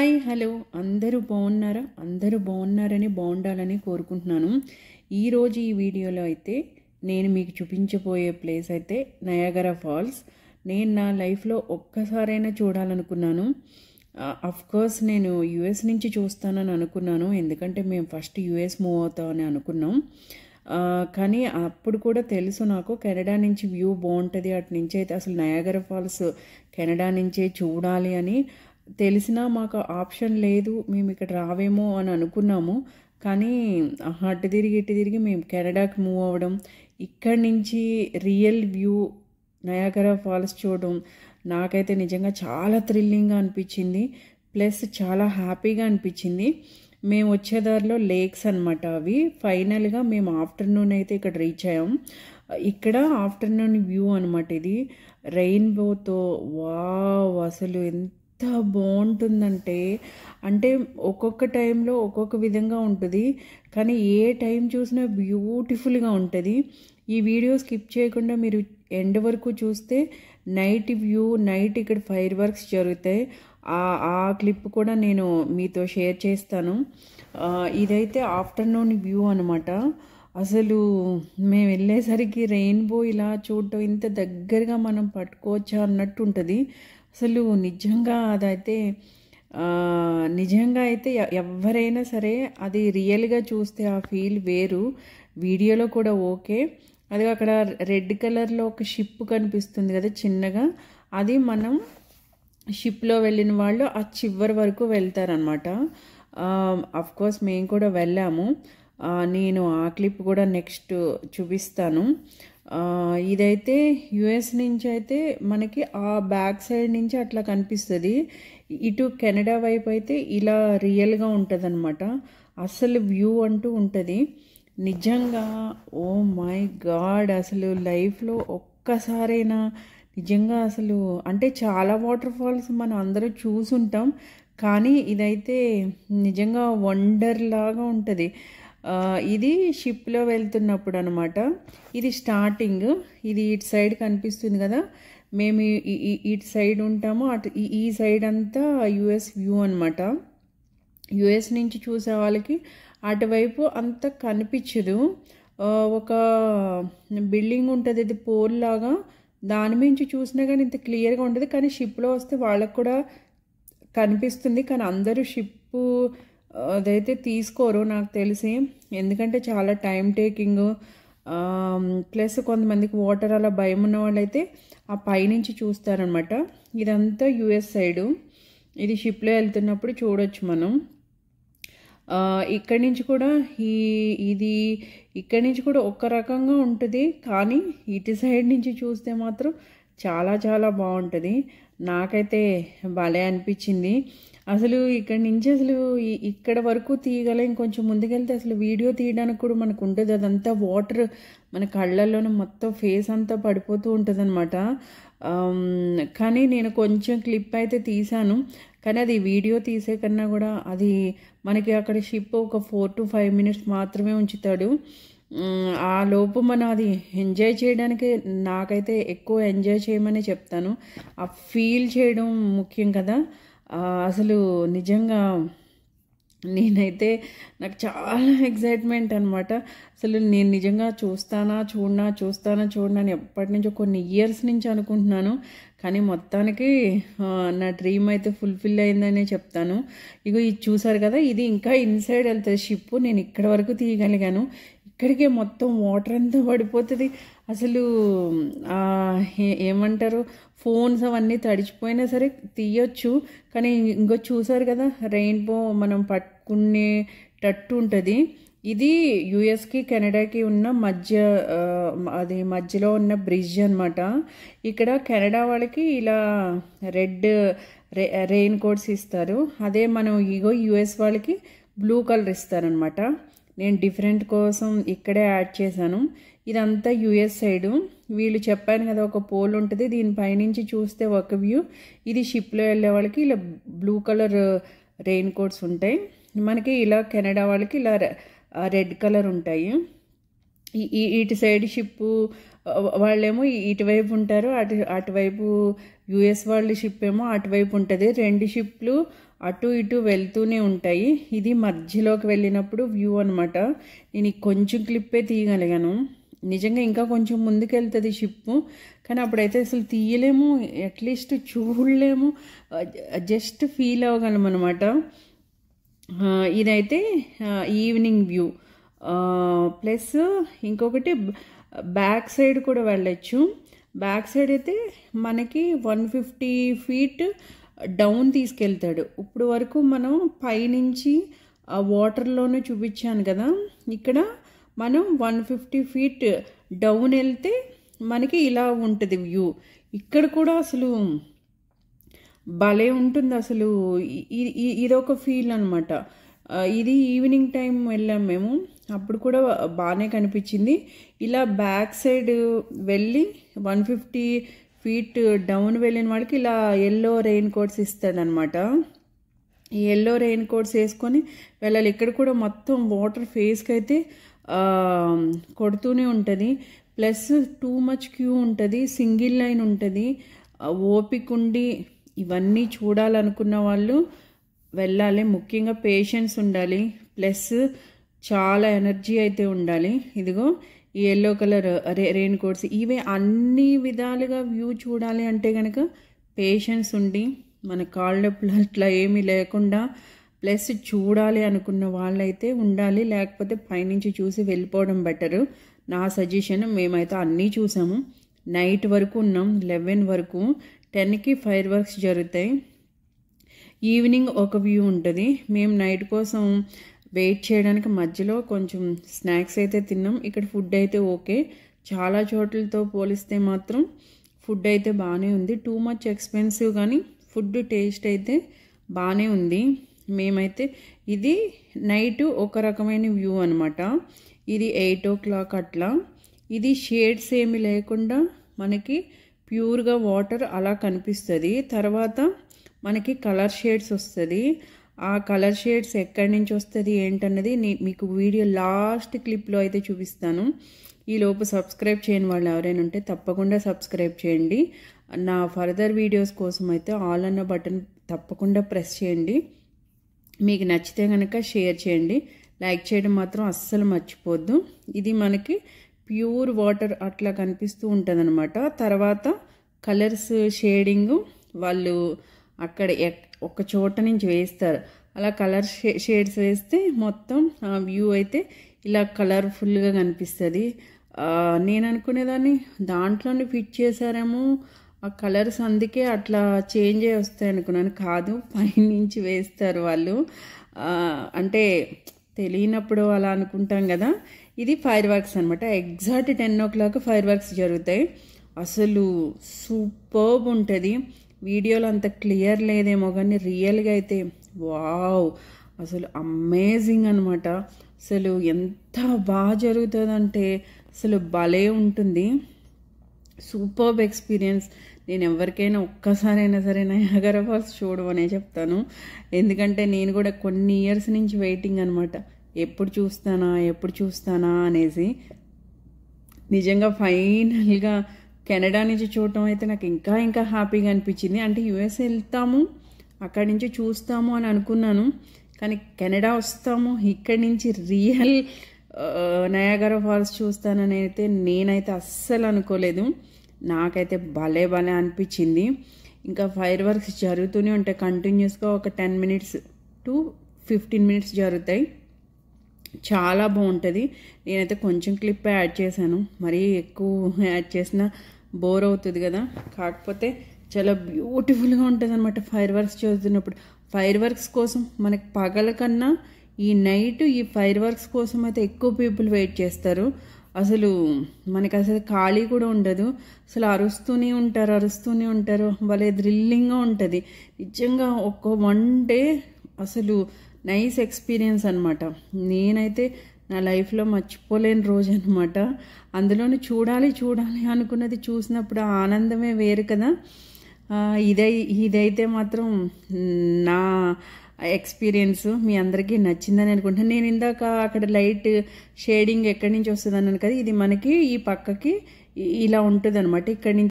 Hi hello అందరూ బాగున్నారా? అందరూ బాగున్నారని బాగుండాలని కోరుకుంటున్నాను. ఈరోజు ఈ వీడియోలో అయితే నేను మీకు చూపించబోయే ప్లేస్ అయితే నయాగరా ఫాల్స్. నేను నా లైఫ్లో ఒక్కసారైనా చూడాలనుకున్నాను. కోర్స్ నేను యుఎస్ నుంచి చూస్తానని అనుకున్నాను, ఎందుకంటే మేము ఫస్ట్ యుఎస్ మూవ్ అవుతామని అనుకున్నాం. కానీ అప్పుడు కూడా తెలుసు నాకు కెనడా నుంచి వ్యూ బాగుంటుంది, అటు నుంచి అయితే అసలు నయాగరా ఫాల్స్ కెనడా నుంచే చూడాలి అని తెలిసినా మాకు ఆప్షన్ లేదు, మేము ఇక్కడ రావేమో అని అనుకున్నాము. కానీ అటు తిరిగి మేము కెనడాకి మూవ్ అవ్వడం, ఇక్కడి నుంచి రియల్ వ్యూ నయాగరా ఫాల్స్ చూడడం నాకైతే నిజంగా చాలా థ్రిల్లింగ్గా అనిపించింది, ప్లస్ చాలా హ్యాపీగా అనిపించింది. మేము వచ్చేదారిలో లేక్స్ అనమాట అవి. ఫైనల్గా మేము ఆఫ్టర్నూన్ అయితే ఇక్కడ రీచ్ అయ్యాం. ఇక్కడ ఆఫ్టర్నూన్ వ్యూ అనమాట ఇది, రెయిన్బోతో. వావ్, అసలు ఎంత బాగుంటుందంటే ఒక్కొక్క టైంలో ఒక్కొక్క విధంగా ఉంటుంది, కానీ ఏ టైం చూసినా బ్యూటిఫుల్గా ఉంటుంది. ఈ వీడియో స్కిప్ చేయకుండా మీరు ఎండ్ వరకు చూస్తే నైట్ వ్యూ, నైట్ ఇక్కడ ఫైర్ వర్క్స్ జరుగుతాయి, ఆ క్లిప్ కూడా నేను మీతో షేర్ చేస్తాను. ఇదైతే ఆఫ్టర్నూన్ వ్యూ అనమాట. అసలు మేము వెళ్ళేసరికి రెయిన్బో ఇలా చూడటం, ఇంత దగ్గరగా మనం పట్టుకోవచ్చా అన్నట్టు ఉంటుంది. అసలు నిజంగా అయితే ఎవరైనా సరే అది రియల్గా చూస్తే ఆ ఫీల్ వేరు. వీడియోలో కూడా ఓకే. అది అక్కడ రెడ్ కలర్లో ఒక షిప్ కనిపిస్తుంది కదా చిన్నగా, అది మనం షిప్లో వెళ్ళిన వాళ్ళు ఆ చివరి వరకు వెళ్తారనమాట. కోర్స్ మేము కూడా వెళ్ళాము. నేను ఆ క్లిప్ కూడా నెక్స్ట్ చూపిస్తాను. ఇదైతే యుఎస్ నుంచి అయితే మనకి ఆ బ్యాక్ సైడ్ నుంచి అట్లా కనిపిస్తుంది, ఇటు కెనడా వైపు అయితే ఇలా రియల్గా ఉంటుంది అనమాట. అసలు వ్యూ అంటూ ఉంటుంది నిజంగా. ఓ మై గాడ్, అసలు లైఫ్లో ఒక్కసారైనా నిజంగా అసలు చాలా వాటర్ ఫాల్స్ మనం అందరూ చూసుంటాం, కానీ ఇదైతే నిజంగా వండర్ లాగా ఉంటుంది. ఇది షిప్లో వెళ్తున్నప్పుడు అనమాట. ఇది స్టార్టింగ్, ఇది ఇటు సైడ్ కనిపిస్తుంది కదా, మేము ఇటు సైడ్ ఉంటాము, అటు ఈ సైడ్ అంతా యుఎస్ వ్యూ అనమాట. యుఎస్ నుంచి చూసే వాళ్ళకి అటువైపు అంత కనిపించదు. ఒక బిల్డింగ్ ఉంటుంది, ఇది పోల్ లాగా, దాని నుంచి చూసినా కానీ ఇంత క్లియర్గా ఉంటుంది. కానీ షిప్లో వస్తే వాళ్ళకు కూడా కనిపిస్తుంది, కానీ అందరూ షిప్పు అదైతే తీసుకోరు నాకు తెలిసి, ఎందుకంటే చాలా టైం టేకింగ్. ప్లస్ కొంతమందికి వాటర్ అలా భయం ఉన్న వాళ్ళైతే ఆ పైనుంచి చూస్తారనమాట. ఇదంతా యుఎస్ సైడు, ఇది షిప్లో వెళ్తున్నప్పుడు చూడొచ్చు మనం. ఇక్కడి నుంచి కూడా ఇక్కడి నుంచి కూడా ఒక రకంగా ఉంటుంది, కానీ ఇటు సైడ్ నుంచి చూస్తే మాత్రం చాలా చాలా బాగుంటుంది. నాకైతే భలే అనిపించింది. అసలు ఇక్కడి నుంచి అసలు ఇక్కడ వరకు తీయగల, ఇంకొంచెం ముందుకెళ్తే అసలు వీడియో తీయడానికి కూడా మనకు ఉంటుంది. అదంతా వాటర్ మన కళ్ళల్లోనే మొత్తం ఫేస్ అంతా పడిపోతూ ఉంటుంది అనమాట. కానీ నేను కొంచెం క్లిప్ అయితే తీసాను, కానీ అది వీడియో తీసే కన్నా కూడా అది మనకి అక్కడ షిప్ ఒక 4 to 5 minutes మాత్రమే ఉంచుతాడు. ఆ లోపు మనం అది ఎంజాయ్ చేయడానికి, నాకైతే ఎక్కువ ఎంజాయ్ చేయమని చెప్తాను. ఆ ఫీల్ చేయడం ముఖ్యం కదా. అసలు నిజంగా నేనైతే నాకు చాలా ఎక్సైట్మెంట్ అనమాట. అసలు నేను నిజంగా చూడనా అని ఎప్పటి నుంచో కొన్ని ఇయర్స్ నుంచి అనుకుంటున్నాను, కానీ మొత్తానికి నా డ్రీమ్ అయితే ఫుల్ఫిల్ అయిందనే చెప్తాను. ఇగో ఇది చూసారు కదా, ఇది ఇంకా ఇన్సైడ్ వెళ్తుంది షిప్. నేను ఇక్కడ వరకు తీయగలిగాను, ఇక్కడికే మొత్తం వాటర్ అంతా పడిపోతుంది. అసలు ఏమంటారు, ఫోన్స్ అవన్నీ తడిచిపోయినా సరే తీయొచ్చు, కానీ ఇంకో చూసారు కదా రెయిన్బో మనం పట్టుకునేటట్టు ఉంటుంది. ఇది యుఎస్కి కెనడాకి ఉన్న మధ్యలో ఉన్న బ్రిడ్జ్ అనమాట. ఇక్కడ కెనడా వాళ్ళకి ఇలా రెడ్ రెయిన్ కోట్స్ ఇస్తారు, అదే మనం యుఎస్ వాళ్ళకి బ్లూ కలర్ ఇస్తారనమాట. నేను డిఫరెంట్ కోసం ఇక్కడే యాడ్ చేశాను. ఇదంతా యుఎస్ సైడు. వీళ్ళు చెప్పాను కదా ఒక పోల్ ఉంటుంది, దీనిపైనుంచి చూస్తే ఒక వ్యూ. ఇది షిప్లో వెళ్ళే వాళ్ళకి ఇలా బ్లూ కలర్ రెయిన్ కోట్స్ ఉంటాయి, మనకి ఇలా కెనడా వాళ్ళకి ఇలా రెడ్ కలర్ ఉంటాయి. ఇటు సైడ్ షిప్పు వాళ్ళేమో ఇటువైపు ఉంటారు, అటువైపు యుఎస్ వాళ్ళ షిప్ ఏమో అటువైపు ఉంటుంది. 2 షిప్లు అటు ఇటు వెళ్తూనే ఉంటాయి. ఇది మధ్యలోకి వెళ్ళినప్పుడు వ్యూ అనమాట. నేను కొంచెం క్లిప్పే తీయగలిగాను. నిజంగా ఇంకా కొంచెం ముందుకు వెళ్తుంది షిప్, కానీ అప్పుడైతే అసలు తీయలేము, అట్లీస్ట్ చూడలేము, జస్ట్ ఫీల్ అవ్వగలం అనమాట. ఇదైతే ఈవినింగ్ వ్యూ. ప్లస్ ఇంకొకటి బ్యాక్ సైడ్ కూడా వెళ్ళచ్చు. బ్యాక్ సైడ్ అయితే మనకి 150 feet డౌన్ తీసుకెళ్తాడు. ఇప్పుడు వరకు మనం పైనుంచి ఆ వాటర్లోనే చూపించాను కదా, ఇక్కడ మనం 150 feet డౌన్ వెళ్తే మనకి ఇలా ఉంటుంది వ్యూ. ఇక్కడ కూడా అసలు భలే ఉంటుంది అసలు. ఇదొక ఫీల్ అనమాట. ఇది ఈవినింగ్ టైం వెళ్ళాం మేము, అప్పుడు కూడా బాగానే కనిపించింది. ఇలా బ్యాక్ సైడ్ వెళ్ళి 150 feet డౌన్ వెళ్ళిన వాళ్ళకి ఇలా ఎల్లో రెయిన్ కోట్స్ ఇస్తాడనమాట. ఈ ఎల్లో రెయిన్ కోట్స్ వేసుకొని వెళ్ళాలి. ఇక్కడ కూడా మొత్తం వాటర్ ఫేస్కి అయితే కొడుతూనే ఉంటుంది. ప్లస్ టూ మచ్ క్యూ ఉంటుంది, సింగిల్ లైన్ ఉంటుంది. ఓపిక ఉండి ఇవన్నీ చూడాలనుకున్న వాళ్ళు వెళ్ళాలి. ముఖ్యంగా పేషెన్స్ ఉండాలి, ప్లస్ చాలా ఎనర్జీ అయితే ఉండాలి. ఇదిగో ఈ ఎల్లో కలర్ రెయిన్ కోట్స్, ఇవే అన్ని విధాలుగా వ్యూ చూడాలి అంటే కనుక పేషెన్స్ ఉండి మన కాళ్ళప్పుడు అట్లా ఏమీ లేకుండా ప్లస్ చూడాలి అనుకున్న వాళ్ళైతే ఉండాలి. లేకపోతే పైనుంచి చూసి వెళ్ళిపోవడం బెటరు, నా సజెషన్. మేమైతే అన్నీ చూసాము. నైట్ వరకు ఉన్నాం, 11 వరకు. 10కి ఫైర్ వర్క్స్ జరుగుతాయి. ఈవినింగ్ ఒక వ్యూ ఉంటుంది. మేము నైట్ కోసం వెయిట్ చేయడానికి మధ్యలో కొంచెం స్నాక్స్ అయితే తిన్నాం. ఇక్కడ ఫుడ్ అయితే ఓకే, చాలా చోట్లతో పోలిస్తే మాత్రం ఫుడ్ అయితే బాగానే ఉంది. టూ మచ్ ఎక్స్పెన్సివ్, కానీ ఫుడ్ టేస్ట్ అయితే బాగానే ఉంది. మేమైతే ఇది నైట్ ఒక రకమైన వ్యూ అనమాట. ఇది 8 o'clock అట్లా. ఇది షేడ్స్ ఏమి లేకుండా మనకి ప్యూర్గా వాటర్ అలా కనిపిస్తుంది. తర్వాత మనకి కలర్ షేడ్స్ వస్తుంది. ఆ కలర్ షేడ్స్ ఎక్కడి నుంచి వస్తుంది ఏంటన్నది మీకు వీడియో లాస్ట్ క్లిప్లో అయితే చూపిస్తాను. ఈలోపు సబ్స్క్రైబ్ చేయని వాళ్ళు ఎవరైనా ఉంటే తప్పకుండా సబ్స్క్రైబ్ చేయండి. నా ఫర్దర్ వీడియోస్ కోసం అయితే ఆల్ అన్న బటన్ తప్పకుండా ప్రెస్ చేయండి. మీకు నచ్చితే కనుక షేర్ చేయండి, లైక్ చేయడం మాత్రం అస్సలు మర్చిపోద్దు. ఇది మనకి ప్యూర్ వాటర్ అట్లా కనిపిస్తూ ఉంటుంది అనమాట. తర్వాత కలర్స్ షేడింగ్ వాళ్ళు అక్కడ ఒక చోట నుంచి వేస్తారు. అలా కలర్ షేడ్స్ వేస్తే మొత్తం ఆ వ్యూ అయితే ఇలా కలర్ఫుల్గా కనిపిస్తుంది. నేను అనుకునేదాన్ని దాంట్లోనే ఫిట్ చేశారేమో ఆ కలర్స్, అందుకే అట్లా చేంజ్ అయ్యి వస్తాయి అనుకున్నాను. కాదు, పైనుంచి వేస్తారు వాళ్ళు. అంటే తెలియనప్పుడు అలా అనుకుంటాం కదా. ఇది ఫైర్ వర్క్స్ అనమాట. ఎగ్జాక్ట్ 10 o'clock ఫైర్ వర్క్స్ జరుగుతాయి. అసలు సూపర్బ్ ఉంటుంది. వీడియోలో అంత క్లియర్ లేదేమో కానీ రియల్గా అయితే వావ్, అసలు అమేజింగ్ అనమాట. అసలు ఎంత బాగా జరుగుతుందంటే అసలు భలే ఉంటుంది. Superb experience. నేను ఎవరికైనా ఒక్కసారైనా సరే నయాగరా ఫాల్స్ చూడమనే చెప్తాను. ఎందుకంటే నేను కూడా కొన్ని ఇయర్స్ నుంచి వెయిటింగ్ అనమాట, ఎప్పుడు చూస్తానా అనేసి. నిజంగా ఫైనల్గా కెనడా నుంచి చూడటం అయితే నాకు ఇంకా హ్యాపీగా అనిపించింది. అంటే యుఎస్ వెళ్తాము, అక్కడి నుంచి చూస్తాము అని అనుకున్నాను, కానీ కెనడా వస్తాము, ఇక్కడి నుంచి రియల్ నయాగరా ఫాల్స్ చూస్తానని అయితే నేనైతే అస్సలు అనుకోలేదు. నాకైతే భలే అనిపించింది. ఇంకా ఫైర్ వర్క్స్ జరుగుతూనే ఉంటాయి కంటిన్యూస్గా. ఒక 10 minutes to 15 minutes జరుగుతాయి. చాలా బాగుంటుంది. నేనైతే కొంచెం క్లిప్ యాడ్ చేశాను, మరీ ఎక్కువ యాడ్ చేసినా బోర్ అవుతుంది కదా. కాకపోతే చాలా బ్యూటిఫుల్గా ఉంటుంది అనమాట ఫైర్ వర్క్స్ చూస్తున్నప్పుడు. ఫైర్ వర్క్స్ కోసం మనకి పగల కన్నా ఈ నైట్ ఈ ఫైర్ వర్క్స్ కోసం అయితే ఎక్కువ పీపుల్ వెయిట్ చేస్తారు. అసలు మనకి అసలు ఖాళీ కూడా ఉండదు. అసలు అరుస్తూనే ఉంటారు. భలే థ్రిల్లింగ్గా ఉంటుంది నిజంగా. ఒక 1 day అసలు నైస్ ఎక్స్పీరియన్స్ అనమాట. నేనైతే నా లైఫ్లో మర్చిపోలేని రోజు అనమాట. అందులోనే చూడాలి అనుకున్నది చూసినప్పుడు ఆనందమే వేరు కదా. ఇదైతే మాత్రం నా ఎక్స్పీరియన్స్ మీ అందరికీ నచ్చిందని అనుకుంటున్నాను. నేను ఇందాక అక్కడ లైట్ షేడింగ్ ఎక్కడి నుంచి వస్తుంది అన్నాను కదా, ఇది మనకి ఈ పక్కకి ఇలా ఉంటుంది అనమాట. ఇక్కడి నుంచి